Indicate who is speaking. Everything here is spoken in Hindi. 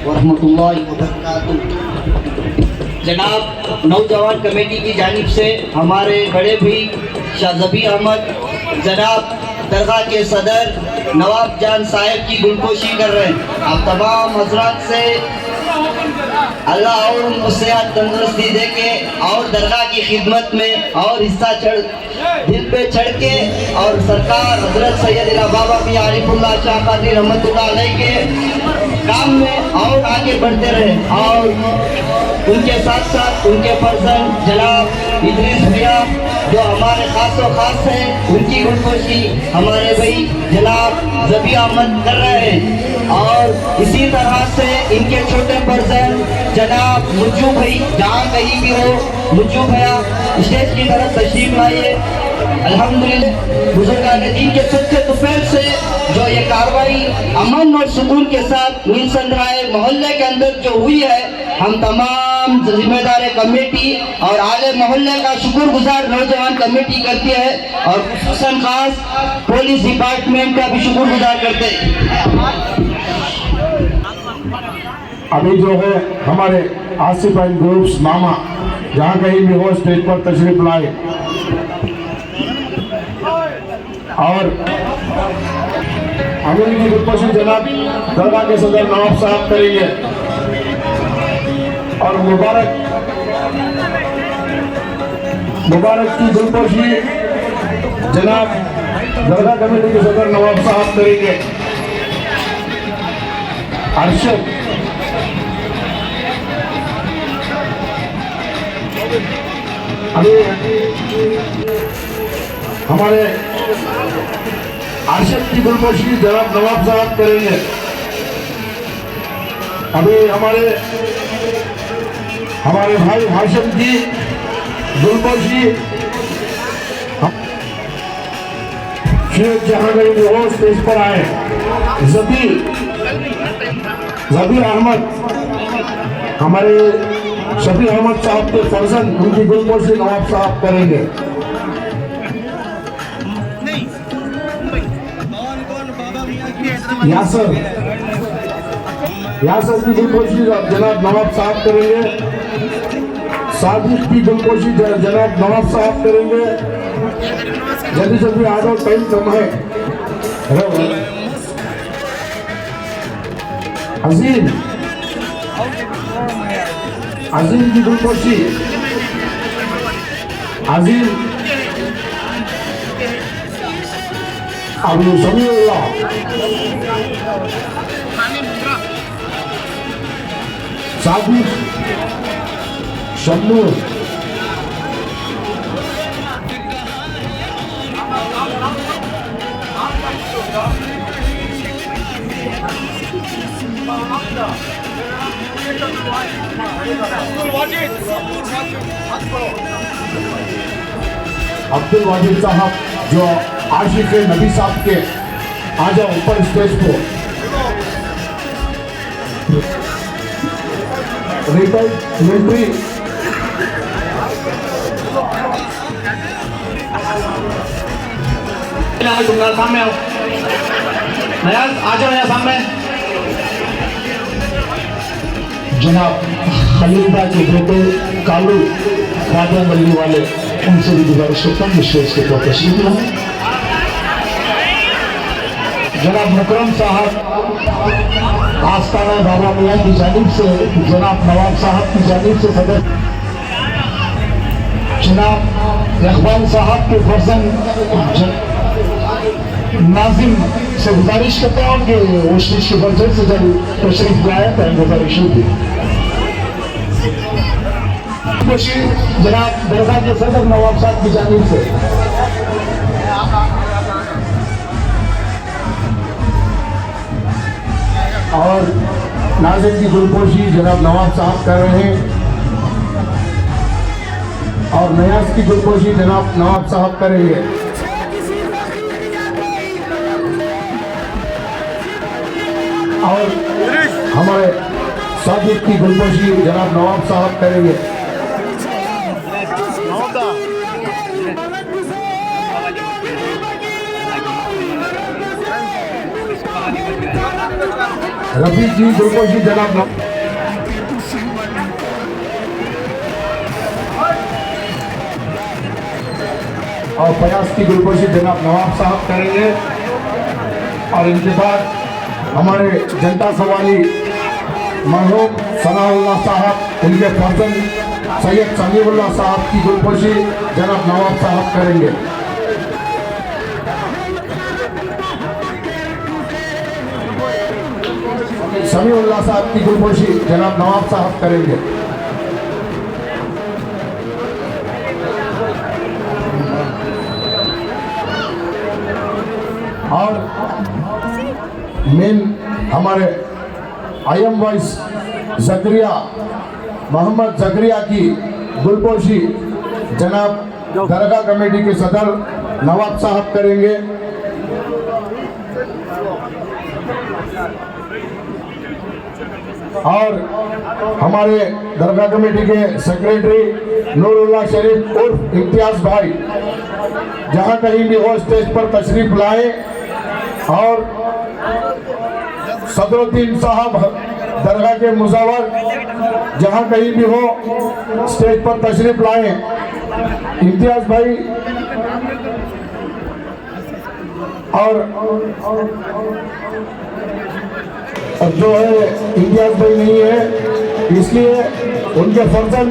Speaker 1: व रहमतुल्लाहि व बरकातुहू। जनाब नौजवान कमेटी की जानिब से हमारे बड़े भाई शाहजबी अहमद जनाब दरगाह के सदर नवाब जान साहब की गुलपोशी कर रहे हैं। आप तमाम हजरात से अल्लाह और उनको सेहत तंदुरुस्ती दे के और दरगाह की खिदमत में और हिस्सा दिल पे चढ़ के और सरकार हजरत सैयद बाबा मियां आरिफुल्लाह शाह कादरी रहमतुल्लाह अलैह के काम में और आगे बढ़ते रहे। और उनके साथ साथ उनके फर्जंद जनाब इदरीस भैया जो हमारे खासो खास हैं, उनकी गुलपोशी हमारे भाई जनाब जबी अहमद कर रहे हैं। और इसी तरह से इनके छोटे फर्जंद जनाब मुज्जू भाई जहाँ कहीं भी हो, मुज्जू भैया स्टेज की तरफ तशरीफ लाइए। अल्हम्दुलिल्लाह बुजुर्गान दीन के सच्चे तुफैल से जो ये कार्रवाई अमन और सुकून के साथ नीलसंद्राए मोहल्ले के अंदर जो हुई है, हम तमाम जिम्मेदार कमेटी और आले मोहल्ले का शुक्रगुजार नौजवान कमेटी करती है और खुसूसन खास पुलिस डिपार्टमेंट का भी शुक्रगुजार करते हैं।
Speaker 2: अभी जो है हमारे आसिफ एंड ग्रुप्स मामा जहाँ कहीं भी हो स्टेज पर तशरीफ लाए और अमीर की गुलपोशी जनाब दरगाह के सदर नवाब साहब करेंगे। और मुबारक की गुलपोशी जनाब दरगाह कमेटी के सदर नवाब साहब करेंगे। अरशद अभी हमारे अरशद की गुलपोशी जनाब नवाब साहब करेंगे। अभी हमारे भाई हाशिम की गुलपोशी शेख जहां गई भी हो स्टेज पर आए। जबी अहमद हमारे शफी अहमद साहब के फर्जंद उनकी गुलपोशी नवाब साहब करेंगे। यासर की गुलपोशी जनाब नवाब साहब करेंगे। सादिक की गुलपोशी जनाब नवाब साहब करेंगे। जल्दी जल्दी आ जाओ, टाइम कम है। अजीम की गुलपोशी अबू समीउल्लाह सादिक शम्मू अब्दुल वाजिद साहब जो आशिक नबी साहब के आ जाओ ऊपर स्टेज को। रिटायर्ड मिलिट्री सामने आओ, नयाज आ जाओ यहाँ सामने। जनाब खलीफा के बेटे कालू राजा मल्ली वाले, उनसे भी गुजारिश करता हूँ स्टेज के ऊपर तशरीफ लाएं। जनाब मुकरम साहब आस्ताना बाबा मियां की जानिब से, जनाब नवाब साहब की जानिब से सदर जनाब इकबाल साहब के फर्जंद नाजिम से गुजारिश करता हूँ कि वो स्टेज के ऊपर जल्द से जल्द तशरीफ लाए तो गुजारिश होगी। जनाब दरगाह के सदर नवाब साहब की जानिब से और नाज़िम की गुलपोशी जनाब नवाब साहब कर रहे हैं और नयाज की गुलपोशी जनाब नवाब साहब करेंगे। और हमारे सादिक की गुलपोशी जनाब नवाब साहब करेंगे। रफी जी गुलपोशी जनाब और फयाज की गुलपोशी जनाब नवाब साहब करेंगे। और इनके बाद हमारे जनता सवाली मरहूम सनाउल्लाह साहब, उनके फर्जन सैयद समीउल्लाह साहब की गुलपोशी जनाब नवाब साहब करेंगे। समीउल्लाह साहब की गुलपोशी जनाब नवाब साहब करेंगे। और मेन हमारे आईएम वाइस जकरिया मोहम्मद जकरिया की गुलपोशी जनाब दरगाह कमेटी के सदर नवाब साहब करेंगे। और हमारे दरगाह कमेटी के सेक्रेटरी नूरुल्लाह शरीफ उर्फ इम्तियाज भाई जहां कहीं भी हो स्टेज पर तशरीफ लाए। और सदरुद्दीन साहब दरगाह के मुजावर जहां कहीं भी हो स्टेज पर तशरीफ लाए। इम्तियाज भाई और जो है इम्तियाज भाई नहीं है, इसलिए उनके फर्जन